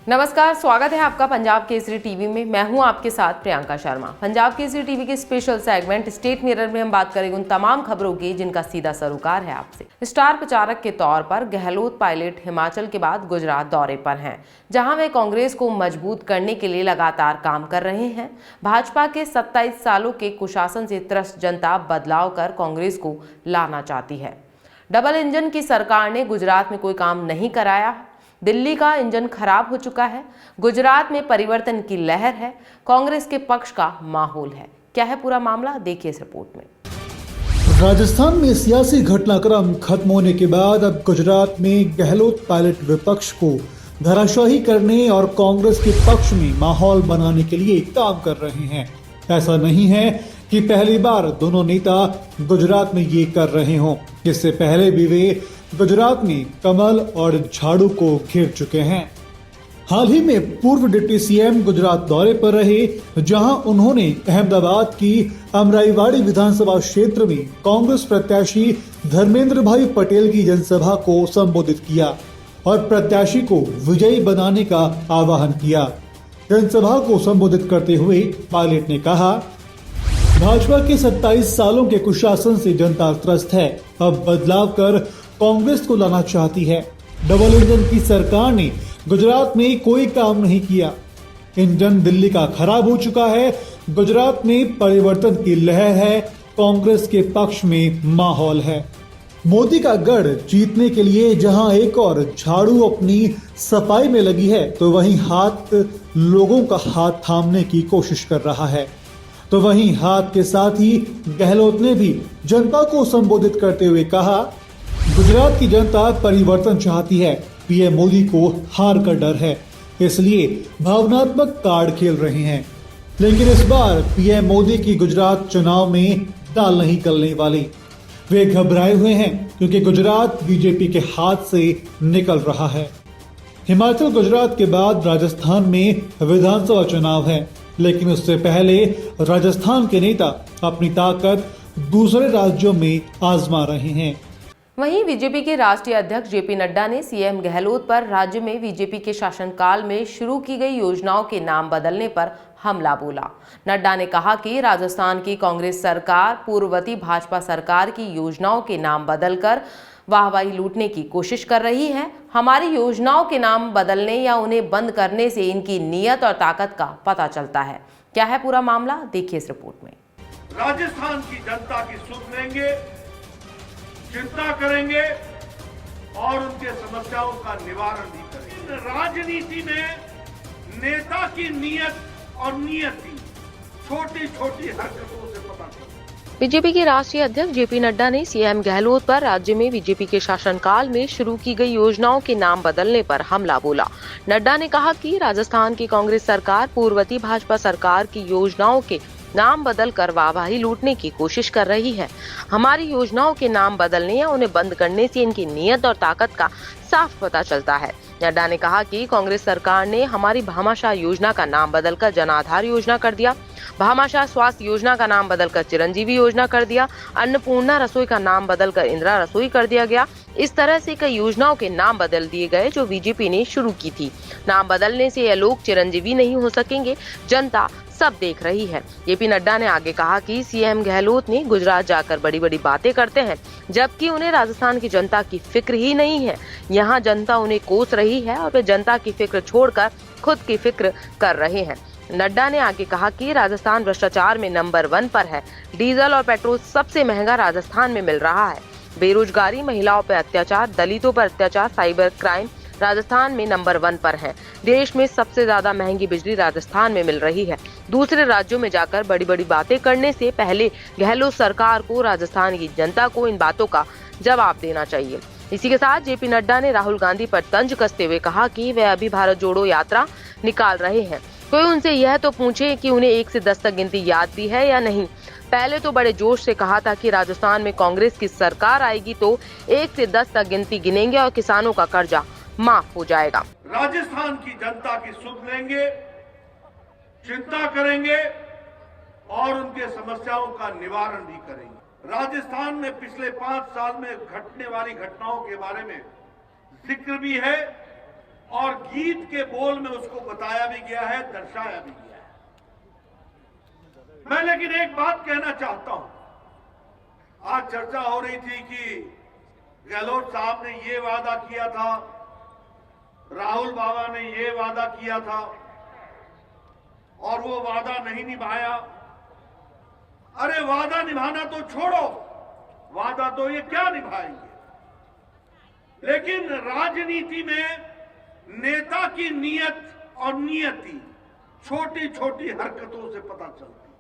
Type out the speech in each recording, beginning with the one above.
नमस्कार, स्वागत है आपका पंजाब केसरी टीवी में। मैं हूं आपके साथ प्रियंका शर्मा। पंजाब केसरी टीवी के स्पेशल सेगमेंट स्टेट मिरर में हम बात करेंगे उन तमाम खबरों की जिनका सीधा सरोकार है आपसे। स्टार प्रचारक के तौर पर गहलोत पायलट हिमाचल के बाद गुजरात दौरे पर हैं, जहां वे कांग्रेस को मजबूत करने के लिए लगातार काम कर रहे हैं। भाजपा के 27 सालों के कुशासन से त्रस्त जनता बदलाव कर कांग्रेस को लाना चाहती है। डबल इंजन की सरकार ने गुजरात में कोई काम नहीं कराया। दिल्ली का इंजन खराब हो चुका है। गुजरात में परिवर्तन की लहर है। कांग्रेस के पक्ष का माहौल है। क्या है पूरा मामला, देखिए इस रिपोर्ट में। राजस्थान में सियासी घटनाक्रम खत्म होने के बाद अब गुजरात में गहलोत पायलट विपक्ष को धराशायी करने और कांग्रेस के पक्ष में माहौल बनाने के लिए काम कर रहे हैं। ऐसा नहीं है कि पहली बार दोनों नेता गुजरात में ये कर रहे हों। इससे पहले भी वे गुजरात में कमल और झाड़ू को घेर चुके हैं। हाल ही में पूर्व डिप्टी सीएम गुजरात दौरे पर रहे, जहां उन्होंने अहमदाबाद की अमराईवाड़ी विधानसभा क्षेत्र में कांग्रेस प्रत्याशी धर्मेंद्र भाई पटेल की जनसभा को संबोधित किया और प्रत्याशी को विजयी बनाने का आह्वान किया। जनसभा को संबोधित करते हुए पायलट ने कहा, भाजपा के 27 सालों के कुशासन से जनता त्रस्त है। अब बदलाव कर कांग्रेस को लाना चाहती है। डबल इंजन की सरकार ने गुजरात में कोई काम नहीं किया। इंजन दिल्ली का खराब हो चुका है। गुजरात में परिवर्तन की लहर है। कांग्रेस के पक्ष में माहौल है। मोदी का गढ़ जीतने के लिए जहां एक और झाड़ू अपनी सफाई में लगी है, तो वहीं हाथ लोगों का हाथ थामने की कोशिश कर रहा है। तो वहीं हाथ के साथ ही गहलोत ने भी जनता को संबोधित करते हुए कहा, गुजरात की जनता परिवर्तन चाहती है। पीएम मोदी को हार का डर है, इसलिए भावनात्मक कार्ड खेल रहे हैं। लेकिन इस बार पीएम मोदी की गुजरात चुनाव में दाल नहीं गलने वाली। वे घबराए हुए हैं क्योंकि गुजरात बीजेपी के हाथ से निकल रहा है। हिमाचल गुजरात के बाद राजस्थान में विधानसभा चुनाव है, लेकिन उससे पहले राजस्थान के नेता अपनी ताकत दूसरे राज्यों में आजमा रहे हैं। वहीं बीजेपी के राष्ट्रीय अध्यक्ष जेपी नड्डा ने सीएम गहलोत पर राज्य में बीजेपी के शासनकाल में शुरू की गई योजनाओं के नाम बदलने पर हमला बोला। नड्डा ने कहा कि राजस्थान की कांग्रेस सरकार पूर्ववर्ती भाजपा सरकार की योजनाओं के नाम बदलकर वाहवाही लूटने की कोशिश कर रही है। हमारी योजनाओं के नाम बदलने या उन्हें बंद करने से इनकी नीयत और ताकत का पता चलता है। क्या है पूरा मामला, देखिए इस रिपोर्ट में। राजस्थान की जनता की सुध लेंगे, चिंता करेंगे और उनके समस्याओं का निवारण भी करेंगे। राजनीति में नेता की नीयत और नियति छोटी छोटी हरकतों से पता चलता है। बीजेपी के राष्ट्रीय अध्यक्ष जेपी नड्डा ने सीएम गहलोत पर राज्य में बीजेपी के शासनकाल में शुरू की गई योजनाओं के नाम बदलने पर हमला बोला। नड्डा ने कहा कि राजस्थान की कांग्रेस सरकार पूर्ववर्ती भाजपा सरकार की योजनाओं के नाम बदल कर वाहवाही लूटने की कोशिश कर रही है। हमारी योजनाओं के नाम बदलने या उन्हें बंद करने से इनकी नीयत और ताकत का साफ पता चलता है। नड्डा ने कहा कि कांग्रेस सरकार ने हमारी भामाशाह योजना का नाम बदलकर जन आधार योजना कर दिया, भामाशाह स्वास्थ्य योजना का नाम बदलकर चिरंजीवी योजना कर दिया, अन्नपूर्णा रसोई का नाम बदलकर इंदिरा रसोई कर दिया गया। इस तरह से कई योजनाओं के नाम बदल दिए गए जो बीजेपी ने शुरू की थी। नाम बदलने से ये लोग चिरंजीवी नहीं हो सकेंगे, जनता सब देख रही है। जेपी नड्डा ने आगे कहा कि सीएम गहलोत ने गुजरात जाकर बड़ी बड़ी बातें करते हैं, जबकि उन्हें राजस्थान की जनता की फिक्र ही नहीं है। यहाँ जनता उन्हें कोस रही है और वे जनता की फिक्र छोड़कर खुद की फिक्र कर रहे हैं। नड्डा ने आगे कहा कि राजस्थान भ्रष्टाचार में नंबर 1 पर है। डीजल और पेट्रोल सबसे महंगा राजस्थान में मिल रहा है। बेरोजगारी, महिलाओं पर अत्याचार, दलितों पर अत्याचार, साइबर क्राइम राजस्थान में नंबर 1 पर है। देश में सबसे ज्यादा महंगी बिजली राजस्थान में मिल रही है। दूसरे राज्यों में जाकर बड़ी बड़ी बातें करने से पहले गहलोत सरकार को राजस्थान की जनता को इन बातों का जवाब देना चाहिए। इसी के साथ जेपी नड्डा ने राहुल गांधी पर तंज कसते हुए कहा कि वे अभी भारत जोड़ो यात्रा निकाल रहे हैं। कोई उनसे यह तो पूछे कि उन्हें 1 से 10 तक गिनती याद भी है या नहीं। पहले तो बड़े जोश से कहा था कि राजस्थान में कांग्रेस की सरकार आएगी तो 1 से 10 तक गिनती गिनेंगे और किसानों का कर्जा माफ हो जाएगा। राजस्थान की जनता की सुध लेंगे, चिंता करेंगे और उनके समस्याओं का निवारण भी करेंगे। राजस्थान में पिछले 5 साल में घटने वाली घटनाओं के बारे में जिक्र भी है और गीत के बोल में उसको बताया भी गया है, दर्शाया भी गया है। मैं लेकिन एक बात कहना चाहता हूं। आज चर्चा हो रही थी कि गहलोत साहब ने ये वादा किया था, राहुल बाबा ने ये वादा किया था और वो वादा नहीं निभाया। अरे वादा निभाना तो छोड़ो, वादा तो ये क्या निभाएंगे। लेकिन राजनीति में नेता की नीयत और नियति छोटी छोटी हरकतों से पता चलती है।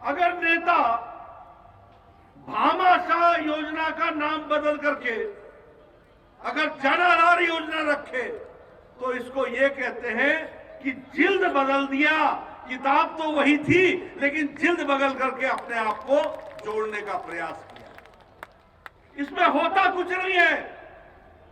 अगर नेता भामाशाह योजना का नाम बदल करके अगर जनाधार योजना रखे तो इसको ये कहते हैं कि जिल्द बदल दिया। किताब तो वही थी लेकिन जिल्द बदल करके अपने आप को जोड़ने का प्रयास किया। इसमें होता कुछ नहीं है,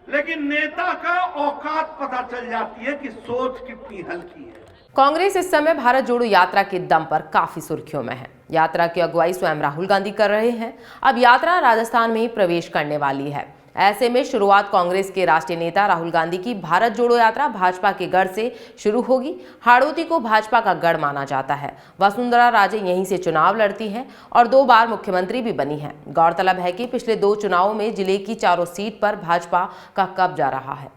लेकिन नेता का औकात पता चल जाती है कि सोच कितनी हल्की है। कांग्रेस इस समय भारत जोड़ो यात्रा के दम पर काफी सुर्खियों में है। यात्रा की अगुवाई स्वयं राहुल गांधी कर रहे हैं। अब यात्रा राजस्थान में ही प्रवेश करने वाली है। ऐसे में शुरुआत कांग्रेस के राष्ट्रीय नेता राहुल गांधी की भारत जोड़ो यात्रा भाजपा के गढ़ से शुरू होगी। हाड़ौती को भाजपा का गढ़ माना जाता है। वसुंधरा राजे यहीं से चुनाव लड़ती हैं और 2 बार मुख्यमंत्री भी बनी हैं। गौरतलब है कि पिछले 2 चुनावों में जिले की चारों सीट पर भाजपा का कब्जा रहा है।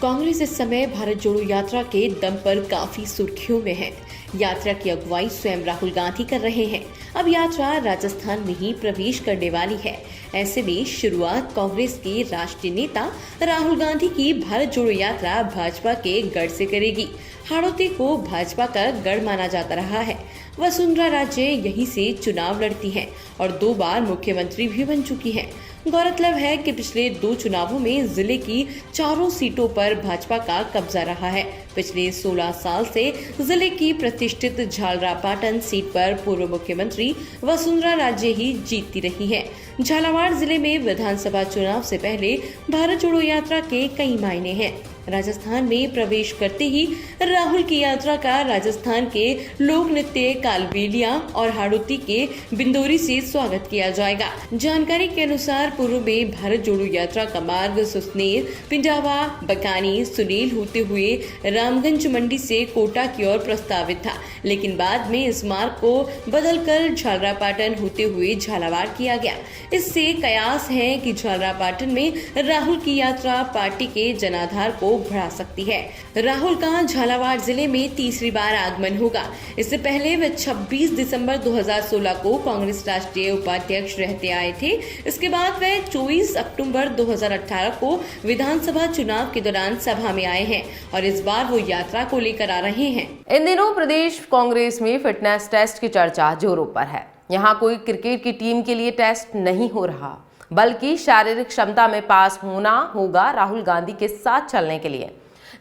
कांग्रेस इस समय भारत जोड़ो यात्रा के दम पर काफी सुर्खियों में है। यात्रा की अगुवाई स्वयं राहुल गांधी कर रहे हैं। अब यात्रा राजस्थान में ही प्रवेश करने वाली है। ऐसे में शुरुआत कांग्रेस के राष्ट्रीय नेता राहुल गांधी की भारत जोड़ो यात्रा भाजपा के गढ़ से करेगी। हाड़ौती को भाजपा का गढ़ माना जाता रहा है। वसुंधरा राजे यहीं से चुनाव लड़ती हैं और 2 बार मुख्यमंत्री भी बन चुकी हैं। गौरतलब है कि पिछले 2 चुनावों में जिले की चारों सीटों पर भाजपा का कब्जा रहा है। पिछले 16 साल से जिले की प्रतिष्ठित झालरापाटन सीट पर पूर्व मुख्यमंत्री वसुंधरा राजे ही जीतती रही है। झालावाड़ जिले में विधानसभा चुनाव से पहले भारत जोड़ो यात्रा के कई मायने हैं। राजस्थान में प्रवेश करते ही राहुल की यात्रा का राजस्थान के लोक नृत्य कालबेलिया और हाड़ौती के बिंदोरी से स्वागत किया जाएगा। जानकारी के अनुसार पूर्व में भारत जोड़ो यात्रा का मार्ग सुसनेर, पिंडावा, बकानी, सुनील होते हुए रामगंज मंडी से कोटा की ओर प्रस्तावित था, लेकिन बाद में इस मार्ग को बदलकर झालरापाटन होते हुए झालावाड़ किया गया। इससे कयास है कि झालरापाटन में राहुल की यात्रा पार्टी के जनाधार को बढ़ा सकती है। राहुल का झालावाड़ जिले में तीसरी बार आगमन होगा। इससे पहले वे 26 दिसंबर 2016 को कांग्रेस राष्ट्रीय उपाध्यक्ष रहते आए थे। इसके बाद वे 24 अक्टूबर 2018 को विधानसभा चुनाव के दौरान सभा में आए हैं और इस बार वो यात्रा को लेकर आ रहे हैं। इन दिनों प्रदेश कांग्रेस में फिटनेस टेस्ट की चर्चा जोरों पर है। यहाँ कोई क्रिकेट की टीम के लिए टेस्ट नहीं हो रहा, बल्कि शारीरिक क्षमता में पास होना होगा राहुल गांधी के साथ चलने के लिए।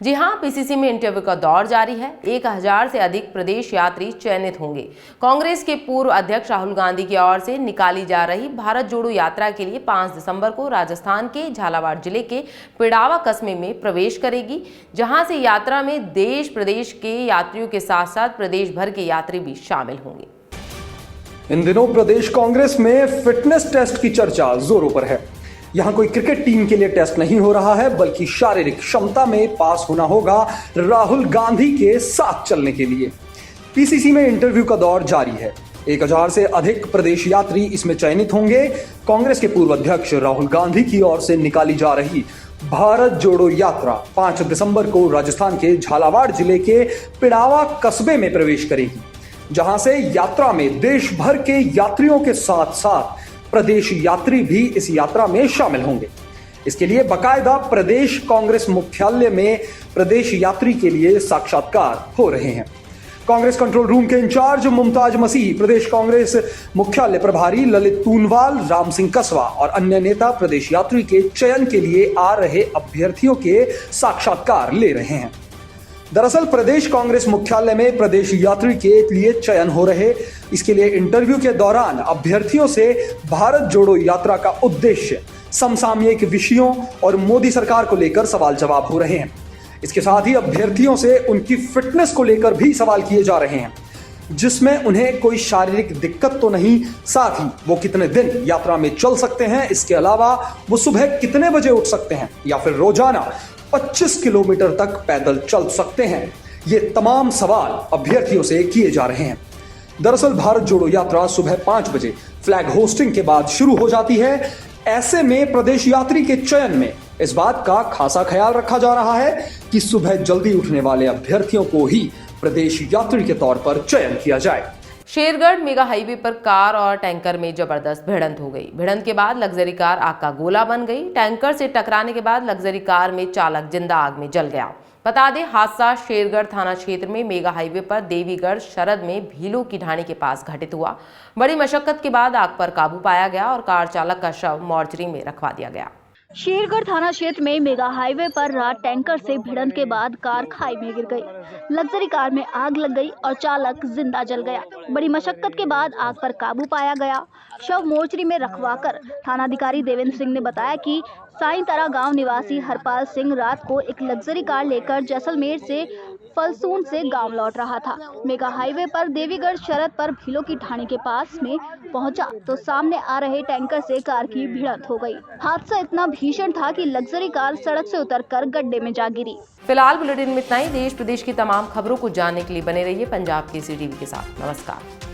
जी हां, पीसीसी में इंटरव्यू का दौर जारी है। 1000 से अधिक प्रदेश यात्री चयनित होंगे। कांग्रेस के पूर्व अध्यक्ष राहुल गांधी की ओर से निकाली जा रही भारत जोड़ो यात्रा के लिए 5 दिसंबर को राजस्थान के झालावाड़ जिले के पिड़ावा कस्बे में प्रवेश करेगी, जहां से यात्रा में देश प्रदेश के यात्रियों के साथ साथ प्रदेश भर के यात्री भी शामिल होंगे। इन दिनों प्रदेश कांग्रेस में फिटनेस टेस्ट की चर्चा जोरों पर है। यहां कोई क्रिकेट टीम के लिए टेस्ट नहीं हो रहा है, बल्कि शारीरिक क्षमता में पास होना होगा राहुल गांधी के साथ चलने के लिए। पीसीसी में इंटरव्यू का दौर जारी है। 1000 से अधिक प्रदेश यात्री इसमें चयनित होंगे। कांग्रेस के पूर्व अध्यक्ष राहुल गांधी की ओर से निकाली जा रही भारत जोड़ो यात्रा 5 दिसंबर को राजस्थान के झालावाड़ जिले के पिड़ावा कस्बे में प्रवेश करेगी, जहां से यात्रा में देश भर के यात्रियों के साथ साथ प्रदेश यात्री भी इस यात्रा में शामिल होंगे। इसके लिए बकायदा प्रदेश कांग्रेस मुख्यालय में प्रदेश यात्री के लिए साक्षात्कार हो रहे हैं। कांग्रेस कंट्रोल रूम के इंचार्ज मुमताज मसीह, प्रदेश कांग्रेस मुख्यालय प्रभारी ललित तूनवाल, राम सिंह कसवा और अन्य नेता प्रदेश यात्री के चयन के लिए आ रहे अभ्यर्थियों के साक्षात्कार ले रहे हैं। दरअसल प्रदेश कांग्रेस मुख्यालय में प्रदेश यात्री के लिए चयन हो रहे, इसके लिए इंटरव्यू के दौरान अभ्यर्थियों से भारत जोड़ो यात्रा का उद्देश्य, समसामयिक विषयों और मोदी सरकार को लेकर सवाल जवाब हो रहे हैं। इसके साथ ही अभ्यर्थियों से उनकी फिटनेस को लेकर भी सवाल किए जा रहे हैं। जिसमें उन्हें कोई शारीरिक दिक्कत तो नहीं, साथ ही वो कितने दिन यात्रा में चल सकते हैं, इसके अलावा वो सुबह कितने बजे उठ सकते हैं या फिर रोजाना 25 किलोमीटर तक पैदल चल सकते हैं। ये तमाम सवाल अभ्यर्थियों से किए जा रहे हैं। दरअसल भारत जोड़ो यात्रा सुबह 5 बजे फ्लैग होस्टिंग के बाद शुरू हो जाती है। ऐसे में प्रदेश यात्री के चयन में इस बात का खासा ख्याल रखा जा रहा है कि सुबह जल्दी उठने वाले अभ्यर्थियों को ही प्रदेश यात्री के तौर पर चयन किया जाए। शेरगढ़ मेगा हाईवे पर कार और टैंकर में जबरदस्त भिड़ंत हो गई। भिड़ंत के बाद लग्जरी कार आग का गोला बन गई। टैंकर से टकराने के बाद लग्जरी कार में चालक जिंदा आग में जल गया। बता दें, हादसा शेरगढ़ थाना क्षेत्र में मेगा हाईवे पर देवीगढ़ शरद में भीलों की ढाणी के पास घटित हुआ। बड़ी मशक्कत के बाद आग पर काबू पाया गया और कार चालक का शव मोर्चरी में रखवा दिया गया। शेरगढ़ थाना क्षेत्र में मेगा हाईवे पर रात टैंकर से भिड़ंत के बाद कार खाई में गिर गई। लग्जरी कार में आग लग गई और चालक जिंदा जल गया। बड़ी मशक्कत के बाद आग पर काबू पाया गया। शव मोर्चरी में रखवाकर थानाधिकारी देवेंद्र सिंह ने बताया कि साईंतरा गांव निवासी हरपाल सिंह रात को एक लग्जरी कार लेकर जैसलमेर से फलसून से गांव लौट रहा था। मेगा हाईवे पर देवीगढ़ शरद पर भीलों की ढाणी के पास में पहुंचा तो सामने आ रहे टैंकर से कार की भिड़ंत हो गई। हादसा इतना भीषण था कि लग्जरी कार सड़क से उतरकर गड्ढे में जा गिरी। फिलहाल बुलेटिन में इतना ही। देश प्रदेश की तमाम खबरों को जानने के लिए बने रहिए पंजाब केसरी टीवी के साथ। नमस्कार।